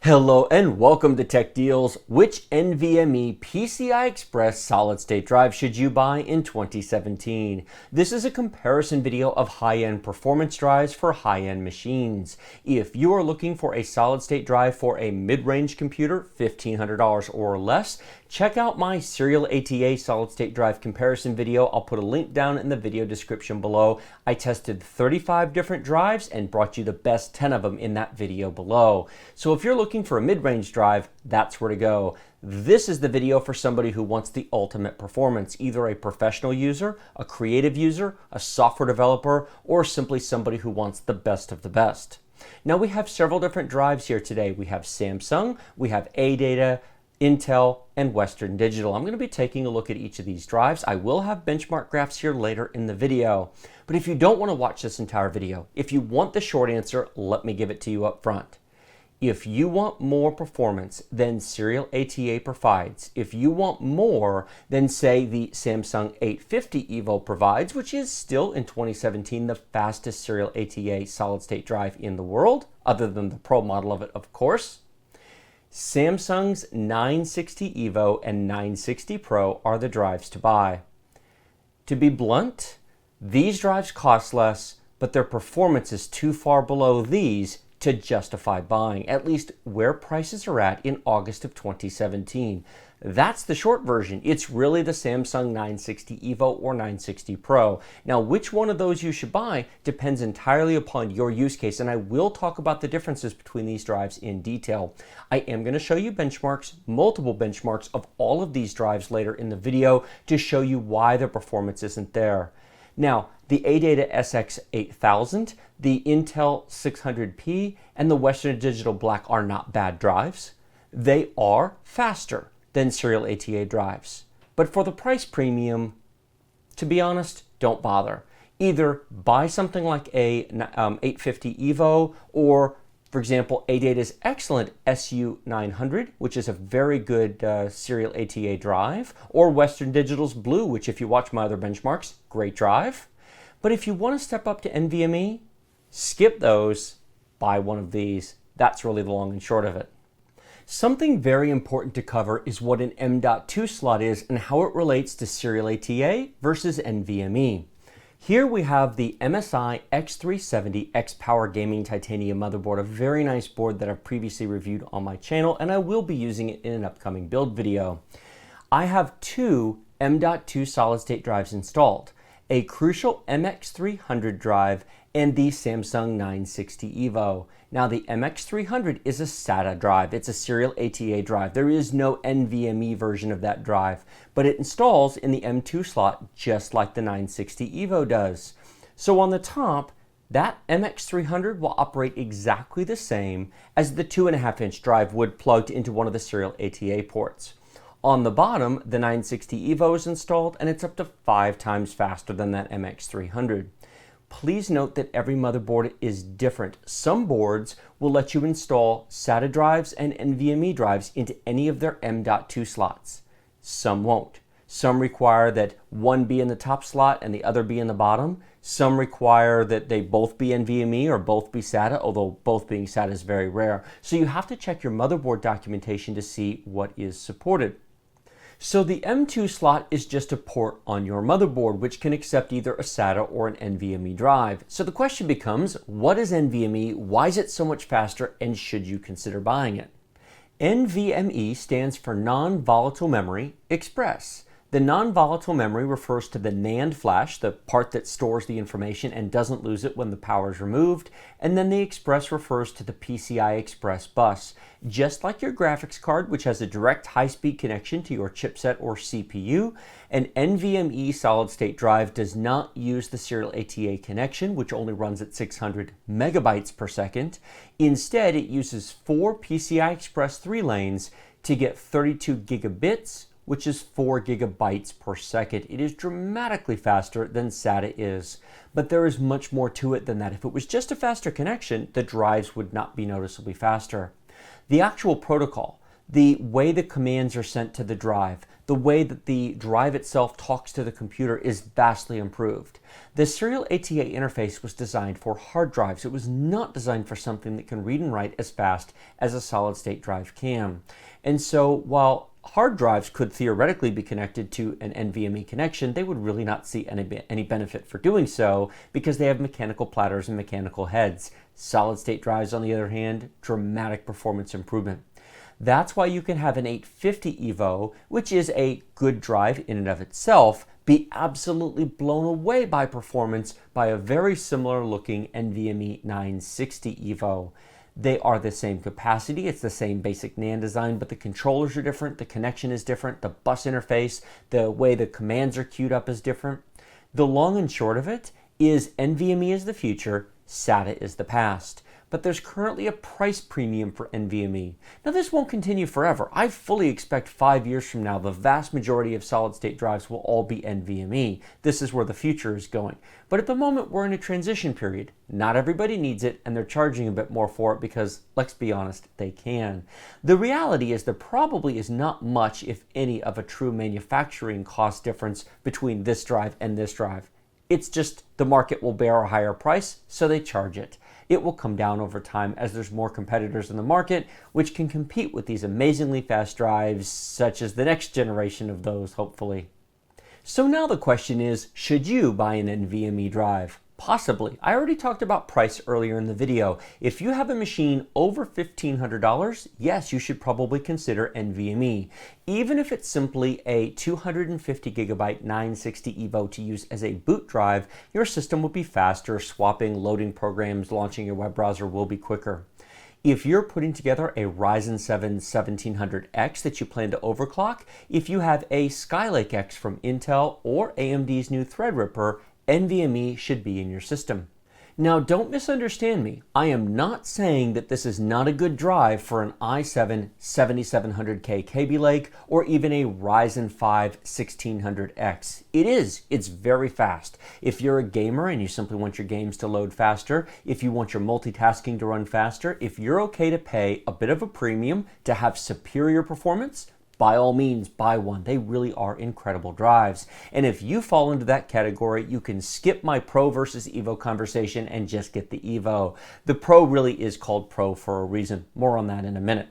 Hello and welcome to Tech Deals. Which NVMe PCI-Express solid-state drive should you buy in 2017? This is a comparison video of high-end performance drives for high-end machines. If you are looking for a solid-state drive for a mid-range computer, $1,500 or less, check out my serial ATA solid-state drive comparison video. I'll put a link down in the video description below. I tested 35 different drives and brought you the best 10 of them in that video below. So if you're looking for a mid-range drive, that's where to go. This is the video for somebody who wants the ultimate performance, either a professional user, a creative user, a software developer, or simply somebody who wants the best of the best. Now we have several different drives here today. We have Samsung, we have ADATA, Intel, and Western Digital. I'm going to be taking a look at each of these drives. I will have benchmark graphs here later in the video. But if you don't want to watch this entire video, if you want the short answer, let me give it to you up front. If you want more performance than serial ATA provides, if you want more than, say, the Samsung 850 EVO provides, which is still in 2017 the fastest serial ATA solid-state drive in the world, other than the Pro model of it, of course, Samsung's 960 EVO and 960 Pro are the drives to buy. To be blunt, these drives cost less, but their performance is too far below these to justify buying, at least where prices are at in August of 2017. That's the short version. It's really the Samsung 960 EVO or 960 Pro. Now, which one of those you should buy depends entirely upon your use case, and I will talk about the differences between these drives in detail. I am going to show you benchmarks, multiple benchmarks of all of these drives later in the video to show you why the performance isn't there. Now, the ADATA SX8000, the Intel 600P, and the Western Digital Black are not bad drives. They are faster than serial ATA drives. But for the price premium, to be honest, don't bother. Either buy something like a 850 EVO or, for example, ADATA's excellent SU900, which is a very good serial ATA drive, or Western Digital's Blue, which if you watch my other benchmarks, great drive. But if you want to step up to NVMe, skip those, buy one of these. That's really the long and short of it. Something very important to cover is what an M.2 slot is and how it relates to serial ATA versus NVMe. Here we have the MSI X370 X-Power Gaming Titanium motherboard, a very nice board that I've previously reviewed on my channel, and I will be using it in an upcoming build video. I have two M.2 solid-state drives installed, a Crucial MX300 drive and the Samsung 960 EVO. Now the MX300 is a SATA drive. It's a serial ATA drive. There is no NVMe version of that drive, but it installs in the M2 slot just like the 960 EVO does. So on the top, that MX300 will operate exactly the same as the 2.5-inch drive would plugged into one of the serial ATA ports. On the bottom, the 960 EVO is installed, and it's up to 5 times faster than that MX300. Please note that every motherboard is different. Some boards will let you install SATA drives and NVMe drives into any of their M.2 slots. Some won't. Some require that one be in the top slot and the other be in the bottom. Some require that they both be NVMe or both be SATA, although both being SATA is very rare. So you have to check your motherboard documentation to see what is supported. So the M2 slot is just a port on your motherboard, which can accept either a SATA or an NVMe drive. So the question becomes, what is NVMe, why is it so much faster, and should you consider buying it? NVMe stands for Non-Volatile Memory Express. The non-volatile memory refers to the NAND flash, the part that stores the information and doesn't lose it when the power is removed, and then the Express refers to the PCI-Express bus. Just like your graphics card, which has a direct high-speed connection to your chipset or CPU, an NVMe solid-state drive does not use the serial ATA connection, which only runs at 600 megabytes per second. Instead, it uses 4 PCI-Express 3 lanes to get 32 gigabits, which is 4 gigabytes per second. It is dramatically faster than SATA is, but there is much more to it than that. If it was just a faster connection, the drives would not be noticeably faster. The actual protocol, the way the commands are sent to the drive, The way that the drive itself talks to the computer is vastly improved. The serial ATA interface was designed for hard drives. It was not designed for something that can read and write as fast as a solid-state drive can. And so while hard drives could theoretically be connected to an NVMe connection, they would really not see any benefit for doing so because they have mechanical platters and mechanical heads. Solid-state drives, on the other hand, dramatic performance improvement. That's why you can have an 850 EVO, which is a good drive in and of itself, be absolutely blown away by performance by a very similar looking NVMe 960 EVO. They are the same capacity, it's the same basic NAND design, but the controllers are different, the connection is different, the bus interface, the way the commands are queued up is different. The long and short of it is NVMe is the future, SATA is the past. But there's currently a price premium for NVMe. Now this won't continue forever. I fully expect 5 years from now the vast majority of solid-state drives will all be NVMe. This is where the future is going. But at the moment we're in a transition period. Not everybody needs it and they're charging a bit more for it because, let's be honest, they can. The reality is there probably is not much, if any, of a true manufacturing cost difference between this drive and this drive. It's just the market will bear a higher price, so they charge it. It will come down over time as there's more competitors in the market which can compete with these amazingly fast drives, such as the next generation of those, hopefully. So now the question is, should you buy an NVMe drive? Possibly. I already talked about price earlier in the video. If you have a machine over $1,500, yes, you should probably consider NVMe. Even if it's simply a 250 gigabyte 960 EVO to use as a boot drive, your system will be faster, swapping, loading programs, launching your web browser will be quicker. If you're putting together a Ryzen 7 1700X that you plan to overclock, if you have a Skylake X from Intel or AMD's new Threadripper, NVMe should be in your system. Now don't misunderstand me. I am not saying that this is not a good drive for an i7 7700K Kaby Lake or even a Ryzen 5 1600X. It is. It's very fast. If you're a gamer and you simply want your games to load faster, if you want your multitasking to run faster, if you're okay to pay a bit of a premium to have superior performance, by all means, buy one. They really are incredible drives. And if you fall into that category, you can skip my Pro versus Evo conversation and just get the Evo. The Pro really is called Pro for a reason. More on that in a minute.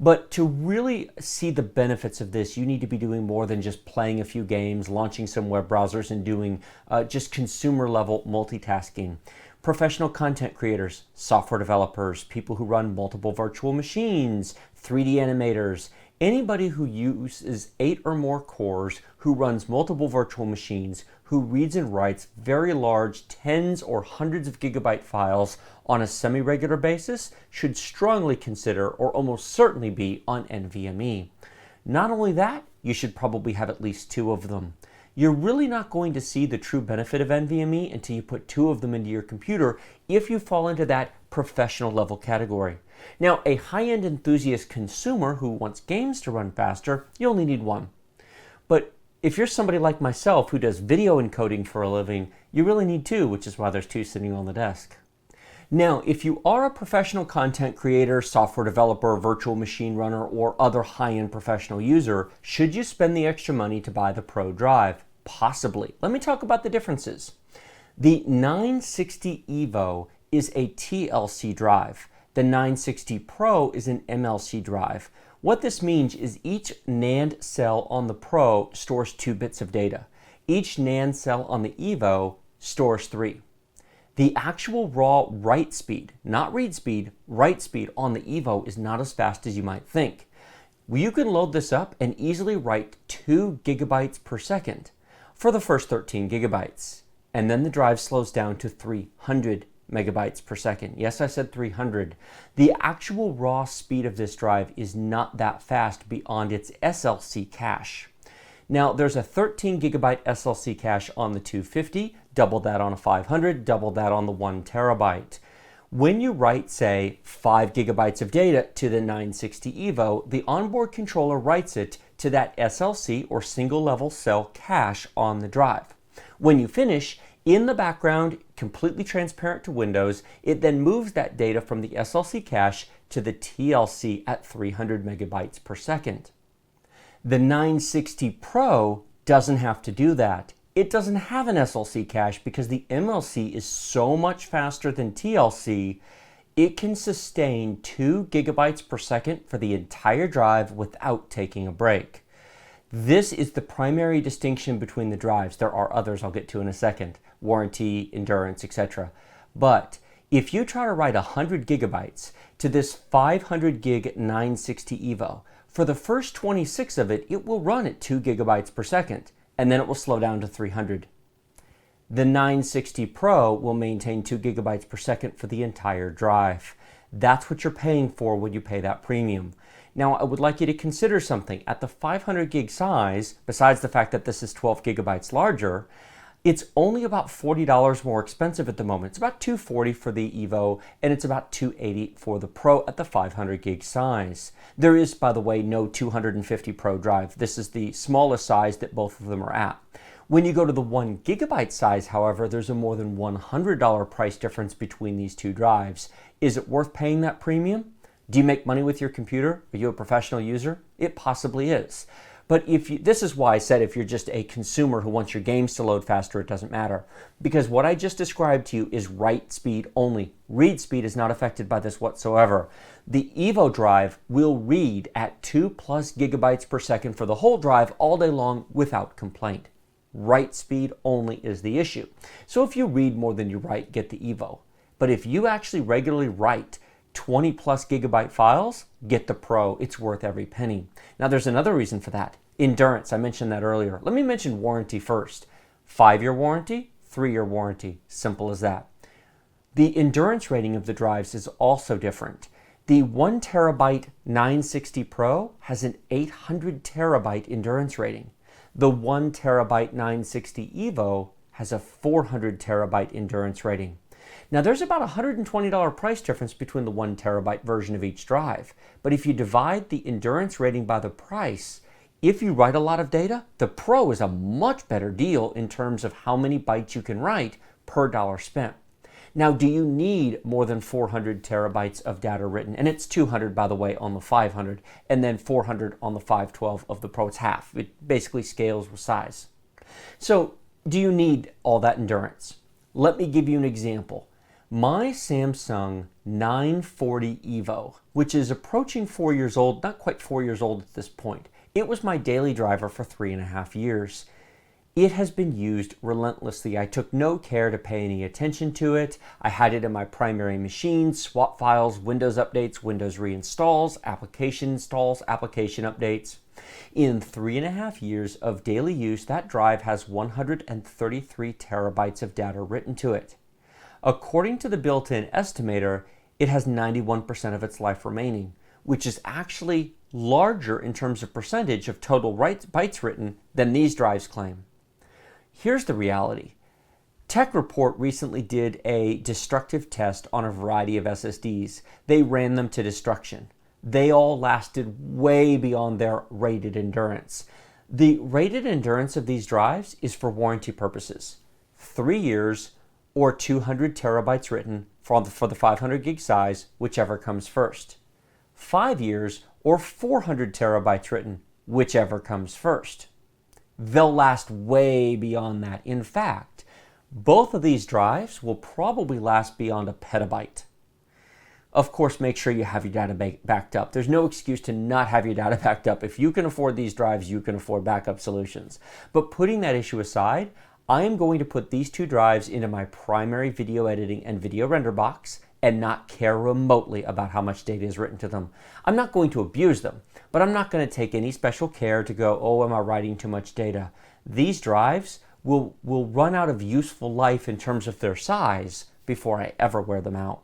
But to really see the benefits of this, you need to be doing more than just playing a few games, launching some web browsers, and doing just consumer level multitasking. Professional content creators, software developers, people who run multiple virtual machines, 3D animators, anybody who uses 8 or more cores, who runs multiple virtual machines, who reads and writes very large tens or hundreds of gigabyte files on a semi-regular basis should strongly consider or almost certainly be on NVMe. Not only that, you should probably have at least 2 of them. You're really not going to see the true benefit of NVMe until you put 2 of them into your computer if you fall into that professional level category. Now, a high-end enthusiast consumer who wants games to run faster, you only need 1. But if you're somebody like myself who does video encoding for a living, you really need 2, which is why there's 2 sitting on the desk. Now, if you are a professional content creator, software developer, virtual machine runner, or other high-end professional user, should you spend the extra money to buy the Pro drive? Possibly. Let me talk about the differences. The 960 EVO is a TLC drive. The 960 Pro is an MLC drive. What this means is each NAND cell on the Pro stores 2 bits of data. Each NAND cell on the EVO stores 3. The actual raw write speed, not read speed, write speed on the EVO is not as fast as you might think. You can load this up and easily write 2 gigabytes per second for the first 13 gigabytes. And then the drive slows down to 300 megabytes per second. Yes, I said 300. The actual raw speed of this drive is not that fast beyond its SLC cache. Now, there's a 13 gigabyte SLC cache on the 250, double that on a 500, double that on the 1 terabyte. When you write, say, 5 gigabytes of data to the 960 EVO, the onboard controller writes it to that SLC or single level cell cache on the drive. When you finish, in the background, completely transparent to Windows, it then moves that data from the SLC cache to the TLC at 300 megabytes per second. The 960 Pro doesn't have to do that. It doesn't have an SLC cache because the MLC is so much faster than TLC. It can sustain 2 gigabytes per second for the entire drive without taking a break. This is the primary distinction between the drives. There are others I'll get to in a second, warranty, endurance, etc. But if you try to write 100 gigabytes to this 500 gig 960 EVO, for the first 26 of it, it will run at 2 gigabytes per second, and then it will slow down to 300. The 960 Pro will maintain 2 gigabytes per second for the entire drive. That's what you're paying for when you pay that premium. Now, I would like you to consider something. At the 500 gig size, besides the fact that this is 12 gigabytes larger, it's only about $40 more expensive at the moment. It's about $240 for the EVO, and it's about $280 for the Pro at the 500 gig size. There is, by the way, no 250 Pro drive. This is the smallest size that both of them are at. When you go to the 1 gigabyte size, however, there's a more than $100 price difference between these two drives. Is it worth paying that premium? Do you make money with your computer? Are you a professional user? It possibly is. But this is why I said if you're just a consumer who wants your games to load faster, it doesn't matter. Because what I just described to you is write speed only. Read speed is not affected by this whatsoever. The EVO drive will read at 2+ gigabytes per second for the whole drive all day long without complaint. Write speed only is the issue. So if you read more than you write, get the EVO. But if you actually regularly write 20+ gigabyte files, get the Pro. It's worth every penny. Now there's another reason for that. Endurance, I mentioned that earlier. Let me mention warranty first. 5-year warranty, 3-year warranty. Simple as that. The endurance rating of the drives is also different. The 1 terabyte 960 Pro has an 800 terabyte endurance rating. The 1 terabyte 960 EVO has a 400 terabyte endurance rating. Now there's about a $120 price difference between the 1 terabyte version of each drive, but if you divide the endurance rating by the price, if you write a lot of data, the Pro is a much better deal in terms of how many bytes you can write per dollar spent. Now, do you need more than 400 terabytes of data written? And it's 200, by the way, on the 500, and then 400 on the 512 of the Pro. It's half. It basically scales with size. So, do you need all that endurance? Let me give you an example. My Samsung 940 EVO, which is approaching 4 years old, not quite 4 years old at this point, it was my daily driver for 3.5 years. It has been used relentlessly. I took no care to pay any attention to it. I had it in my primary machine, swap files, Windows updates, Windows reinstalls, application installs, application updates. In 3.5 years of daily use, that drive has 133 terabytes of data written to it. According to the built-in estimator, it has 91% of its life remaining, which is actually larger in terms of percentage of total bytes written than these drives claim. Here's the reality. Tech Report recently did a destructive test on a variety of SSDs. They ran them to destruction. They all lasted way beyond their rated endurance. The rated endurance of these drives is for warranty purposes. 3 years or 200 terabytes written for the 500 gig size, whichever comes first. 5 years or 400 terabytes written, whichever comes first. They'll last way beyond that. In fact, both of these drives will probably last beyond a petabyte. Of course, make sure you have your data backed up. There's no excuse to not have your data backed up. If you can afford these drives, you can afford backup solutions. But putting that issue aside, I am going to put these two drives into my primary video editing and video render box and not care remotely about how much data is written to them. I'm not going to abuse them, but I'm not going to take any special care to go, oh, am I writing too much data? These drives will run out of useful life in terms of their size before I ever wear them out.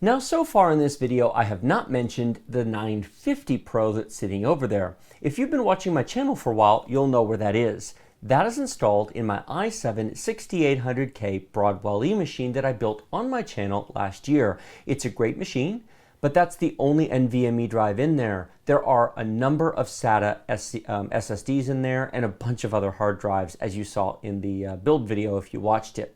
Now, so far in this video, I have not mentioned the 950 Pro that's sitting over there. If you've been watching my channel for a while, you'll know where that is. That is installed in my i7 6800K Broadwell E machine that I built on my channel last year. It's a great machine, but that's the only NVMe drive in there. There are a number of SATA SSDs in there and a bunch of other hard drives, as you saw in the build video if you watched it.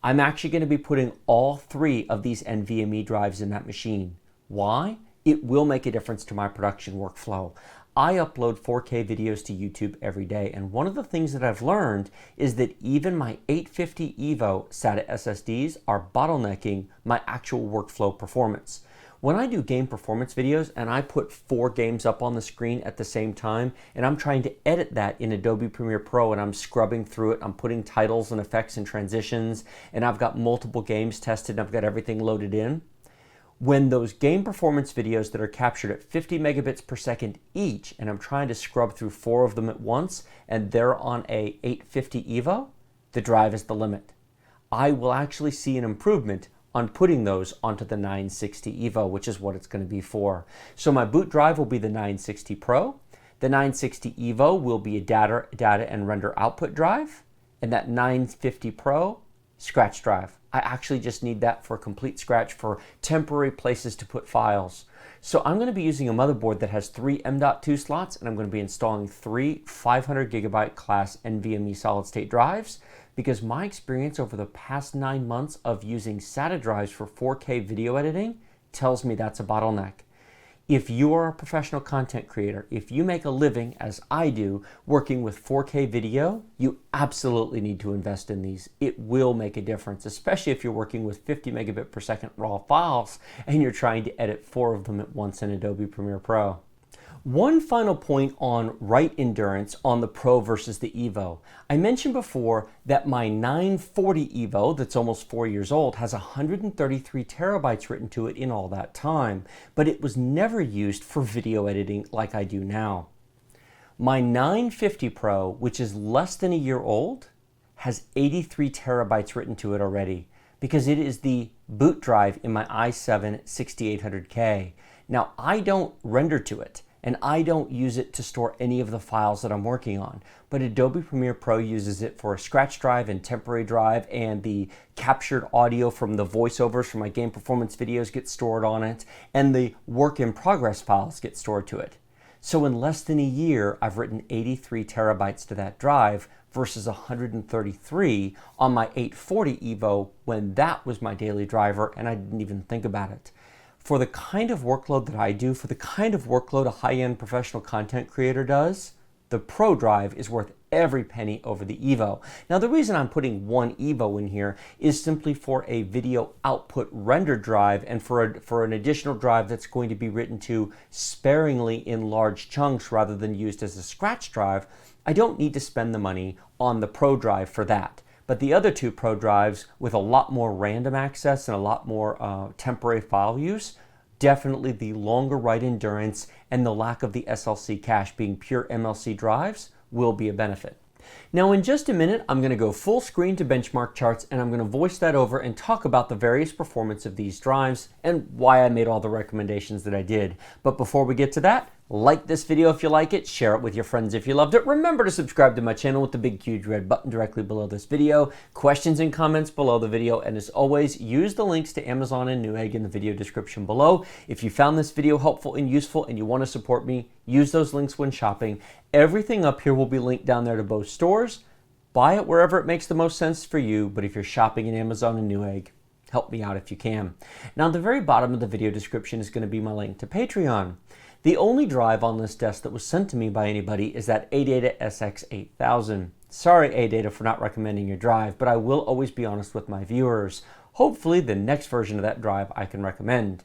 I'm actually going to be putting all 3 of these NVMe drives in that machine. Why? it will make a difference to my production workflow. I upload 4K videos to YouTube every day, and one of the things that I've learned is that even my 850 EVO SATA SSDs are bottlenecking my actual workflow performance. When I do game performance videos and I put 4 games up on the screen at the same time, and I'm trying to edit that in Adobe Premiere Pro, and I'm scrubbing through it, I'm putting titles and effects and transitions, and I've got multiple games tested and I've got everything loaded in, when those game performance videos that are captured at 50 megabits per second each, and I'm trying to scrub through 4 of them at once, and they're on a 850 EVO, the drive is the limit. I will actually see an improvement on putting those onto the 960 EVO, which is what it's going to be for. So my boot drive will be the 960 Pro. The 960 EVO will be a data and render output drive, and that 950 Pro, scratch drive. I actually just need that for complete scratch for temporary places to put files. So I'm going to be using a motherboard that has 3 M.2 slots, and I'm going to be installing 3 500 gigabyte class NVMe solid state drives, because my experience over the past 9 months of using SATA drives for 4K video editing tells me that's a bottleneck. If you are a professional content creator, if you make a living, as I do, working with 4K video, you absolutely need to invest in these. It will make a difference, especially if you're working with 50 megabit per second raw files and you're trying to edit 4 of them at once in Adobe Premiere Pro. One final point on write endurance on the Pro versus the EVO. I mentioned before that my 940 EVO, that's almost 4 years old, has 133 terabytes written to it in all that time, but it was never used for video editing like I do now. My 950 Pro, which is less than a year old, has 83 terabytes written to it already, because it is the boot drive in my i7 6800K. Now, I don't render to it, and I don't use it to store any of the files that I'm working on. But Adobe Premiere Pro uses it for a scratch drive and temporary drive, and the captured audio from the voiceovers from my game performance videos get stored on it, and the work in progress files get stored to it. So in less than a year, I've written 83 terabytes to that drive versus 133 on my 840 EVO when that was my daily driver and I didn't even think about it. For the kind of workload that I do, for the kind of workload a high-end professional content creator does, the Pro drive is worth every penny over the EVO. Now, the reason I'm putting one EVO in here is simply for a video output render drive and for an additional drive that's going to be written to sparingly in large chunks rather than used as a scratch drive. I don't need to spend the money on the Pro drive for that. But the other 2 Pro drives with a lot more random access and a lot more temporary file use, definitely the longer write endurance and the lack of the SLC cache being pure MLC drives will be a benefit. Now in just a minute, I'm going to go full screen to benchmark charts, and I'm going to voice that over and talk about the various performance of these drives and why I made all the recommendations that I did. But before we get to that, like this video if you like it, share it with your friends if you loved it. Remember to subscribe to my channel with the big huge red button directly below this video. Questions and comments below the video, and as always, use the links to Amazon and Newegg in the video description below. If you found this video helpful and useful and you want to support me, use those links when shopping. Everything up here will be linked down there to both stores. Buy it wherever it makes the most sense for you, but if you're shopping in Amazon and Newegg, help me out if you can. Now at the very bottom of the video description is going to be my link to Patreon. The only drive on this desk that was sent to me by anybody is that ADATA SX8000. Sorry, ADATA, for not recommending your drive, but I will always be honest with my viewers. Hopefully the next version of that drive I can recommend.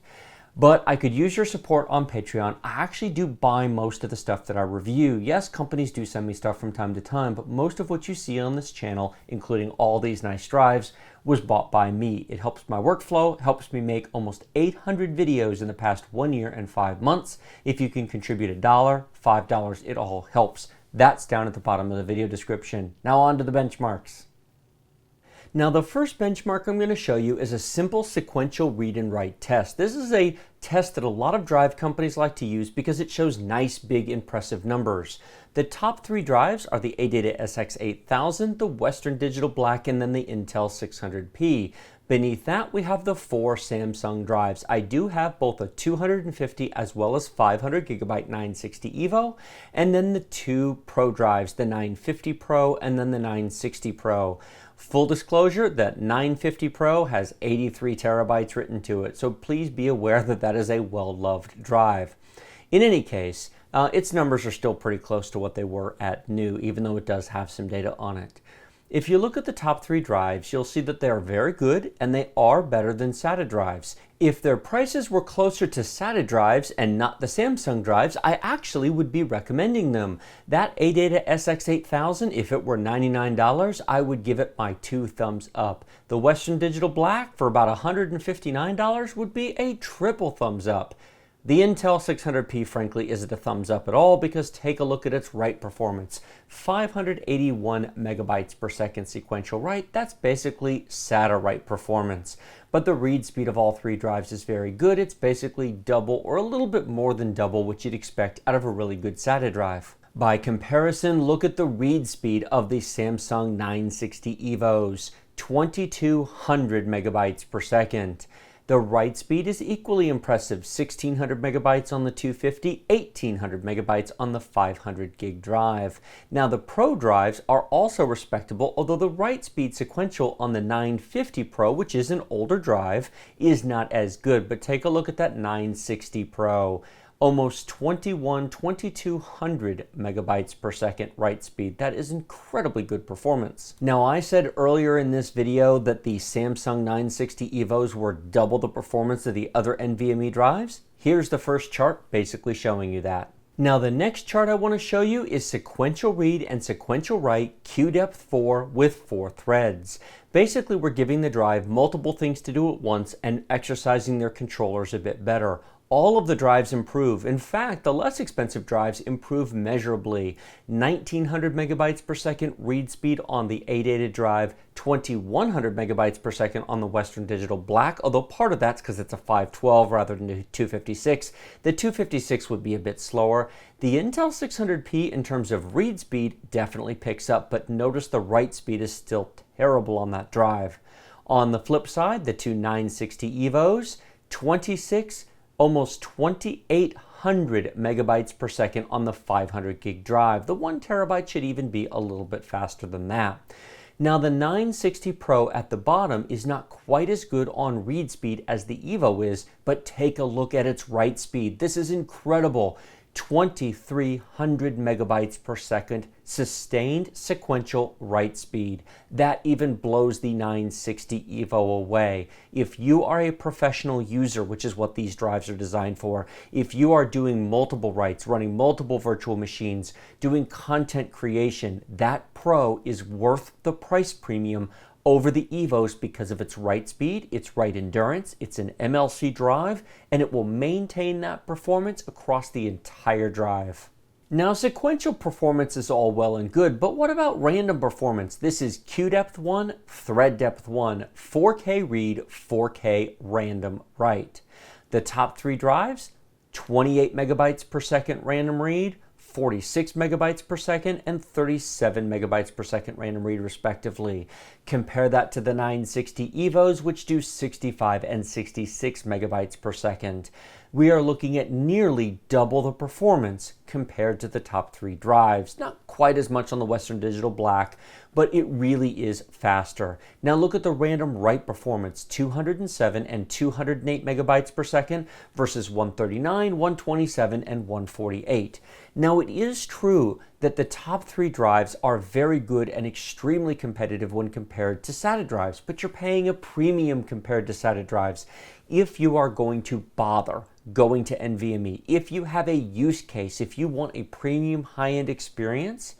But I could use your support on Patreon. I actually do buy most of the stuff that I review. Yes, companies do send me stuff from time to time, but most of what you see on this channel, including all these nice drives, was bought by me. It helps my workflow, helps me make almost 800 videos in the past 1 year and 5 months. If you can contribute $1, $5, it all helps. That's down at the bottom of the video description. Now on to the benchmarks. Now the first benchmark I'm going to show you is a simple sequential read and write test. This is a test that a lot of drive companies like to use because it shows nice, big, impressive numbers. The top 3 drives are the ADATA SX8000, the Western Digital Black, and then the Intel 600P. Beneath that, we have the 4 Samsung drives. I do have both a 250 as well as 500 gigabyte 960 EVO, and then the 2 Pro drives, the 950 Pro and then the 960 Pro. Full disclosure, that 950 Pro has 83 terabytes written to it, so please be aware that that is a well-loved drive. In any case, its numbers are still pretty close to what they were at new, even though it does have some data on it. If you look at the top 3 drives, you'll see that they are very good and they are better than SATA drives. If their prices were closer to SATA drives and not the Samsung drives, I actually would be recommending them. That ADATA SX8000, if it were $99, I would give it my 2 thumbs up. The Western Digital Black for about $159 would be a triple thumbs up. The Intel 600p, frankly, isn't a thumbs up at all because take a look at its write performance. 581 megabytes per second sequential write, that's basically SATA write performance. But the read speed of all 3 drives is very good. It's basically double or a little bit more than double what you'd expect out of a really good SATA drive. By comparison, look at the read speed of the Samsung 960 EVOs, 2200 megabytes per second. The write speed is equally impressive, 1600 megabytes on the 250, 1800 megabytes on the 500 gig drive. Now the Pro drives are also respectable, although the write speed sequential on the 950 Pro, which is an older drive, is not as good. But take a look at that 960 Pro. Almost 2200 megabytes per second write speed. That is incredibly good performance. Now, I said earlier in this video that the Samsung 960 EVOs were double the performance of the other NVMe drives. Here's the first chart basically showing you that. Now, the next chart I want to show you is sequential read and sequential write QDepth 4 with 4 threads. Basically, we're giving the drive multiple things to do at once and exercising their controllers a bit better. All of the drives improve. In fact, the less expensive drives improve measurably. 1900 megabytes per second read speed on the ADATA drive, 2100 megabytes per second on the Western Digital Black, although part of that's because it's a 512 rather than a 256. The 256 would be a bit slower. The Intel 600p in terms of read speed definitely picks up, but notice the write speed is still terrible on that drive. On the flip side, the two 960 EVOs, almost 2800 megabytes per second on the 500 gig drive. The 1 terabyte should even be a little bit faster than that. Now the 960 Pro at the bottom is not quite as good on read speed as the EVO is, but take a look at its write speed. This is incredible. 2300 megabytes per second sustained sequential write speed. That even blows the 960 EVO away. If you are a professional user, which is what these drives are designed for, if you are doing multiple writes, running multiple virtual machines, doing content creation, that Pro is worth the price premium over the EVOs because of its write speed, its write endurance, it's an MLC drive, and it will maintain that performance across the entire drive. Now, sequential performance is all well and good, but what about random performance? This is QDepth 1, thread depth 1, 4K read, 4K random write. The top 3 drives, 28 megabytes per second random read, 46 megabytes per second, and 37 megabytes per second random read respectively. Compare that to the 960 EVOs, which do 65 and 66 megabytes per second. We are looking at nearly double the performance compared to the top 3 drives. Not quite as much on the Western Digital Black, but it really is faster. Now look at the random write performance, 207 and 208 megabytes per second versus 139, 127, and 148. Now it is true that the top 3 drives are very good and extremely competitive when compared to SATA drives, but you're paying a premium compared to SATA drives. If you are going to bother going to NVMe, if you have a use case, if you want a premium high-end experience,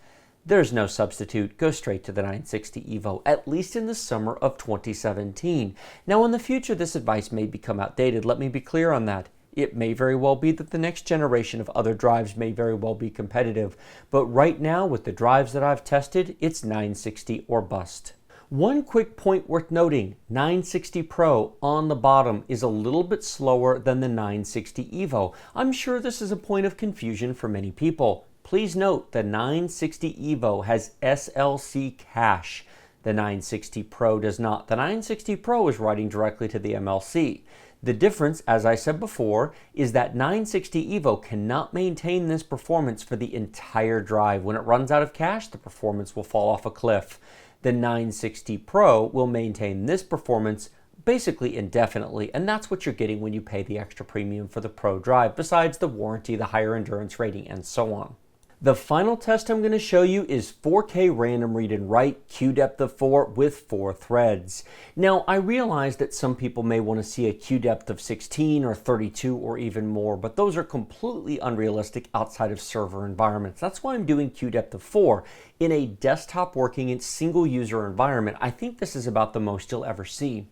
there's no substitute. Go straight to the 960 EVO, at least in the summer of 2017. Now in the future, this advice may become outdated. Let me be clear on that. It may very well be that the next generation of other drives may very well be competitive, but right now with the drives that I've tested, it's 960 or bust. One quick point worth noting, 960 Pro on the bottom is a little bit slower than the 960 EVO. I'm sure this is a point of confusion for many people. Please note the 960 EVO has SLC cache. The 960 Pro does not. The 960 Pro is writing directly to the MLC. The difference, as I said before, is that 960 EVO cannot maintain this performance for the entire drive. When it runs out of cache, the performance will fall off a cliff. The 960 Pro will maintain this performance basically indefinitely, and that's what you're getting when you pay the extra premium for the Pro drive, besides the warranty, the higher endurance rating, and so on. The final test I'm going to show you is 4K random read and write, queue depth of 4 with 4 threads. Now, I realize that some people may want to see a queue depth of 16 or 32 or even more, but those are completely unrealistic outside of server environments. That's why I'm doing queue depth of 4. In a desktop working in single user environment, I think this is about the most you'll ever see.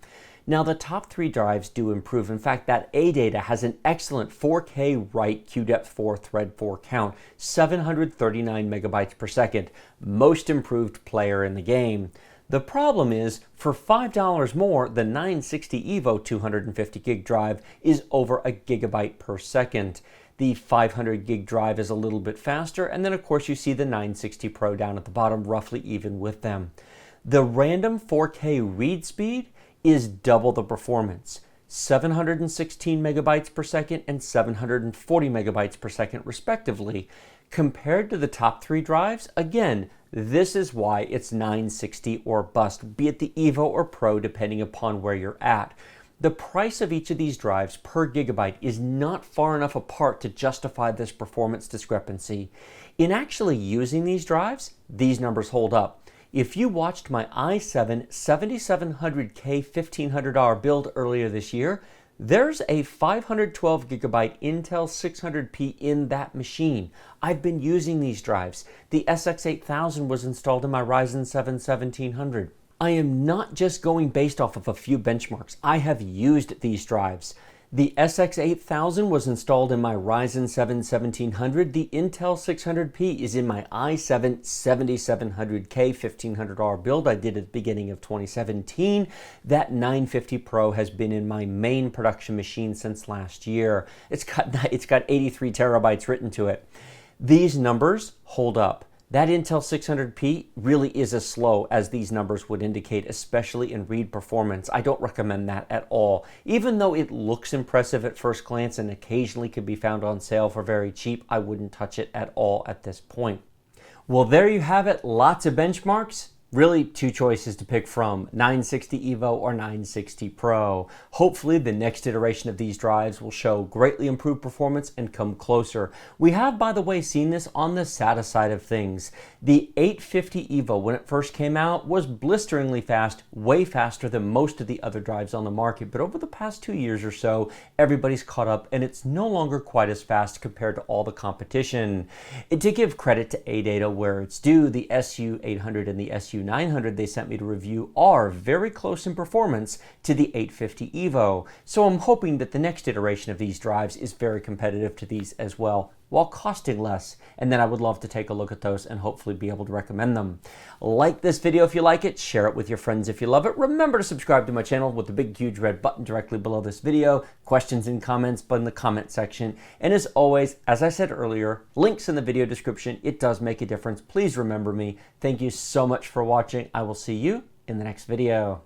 Now, the top 3 drives do improve. In fact, that ADATA has an excellent 4K write queue depth 4 thread 4 count, 739 megabytes per second, most improved player in the game. The problem is, for $5 more, the 960 EVO 250 gig drive is over a gigabyte per second. The 500 gig drive is a little bit faster, and then of course you see the 960 Pro down at the bottom, roughly even with them. The random 4K read speed is double the performance, 716 megabytes per second and 740 megabytes per second respectively. Compared to the top 3 drives, again, this is why it's 960 or bust, be it the EVO or Pro depending upon where you're at. The price of each of these drives per gigabyte is not far enough apart to justify this performance discrepancy. In actually using these drives, these numbers hold up. If you watched my i7 7700K $1,500 build earlier this year, there's a 512 gigabyte Intel 600p in that machine. I've been using these drives. The SX8000 was installed in my Ryzen 7 1700. I am not just going based off of a few benchmarks. I have used these drives. The SX8000 was installed in my Ryzen 7 1700. The Intel 600p is in my i7 7700K $1,500 build I did at the beginning of 2017. That 950 Pro has been in my main production machine since last year. It's got 83 terabytes written to it. These numbers hold up. That Intel 600p really is as slow as these numbers would indicate, especially in read performance. I don't recommend that at all. Even though it looks impressive at first glance and occasionally can be found on sale for very cheap, I wouldn't touch it at all at this point. Well, there you have it. Lots of benchmarks. Really, 2 choices to pick from, 960 EVO or 960 Pro. Hopefully, the next iteration of these drives will show greatly improved performance and come closer. We have, by the way, seen this on the SATA side of things. The 850 EVO, when it first came out, was blisteringly fast, way faster than most of the other drives on the market. But over the past 2 years or so, everybody's caught up, and it's no longer quite as fast compared to all the competition. And to give credit to ADATA where it's due, the SU800 and the SU900 they sent me to review are very close in performance to the 850 EVO. So I'm hoping that the next iteration of these drives is very competitive to these as well, while costing less. And then I would love to take a look at those and hopefully be able to recommend them. Like this video if you like it, share it with your friends if you love it. Remember to subscribe to my channel with the big huge red button directly below this video. Questions and comments in the comment section. And as always, as I said earlier, links in the video description. It does make a difference. Please remember me. Thank you so much for watching. I will see you in the next video.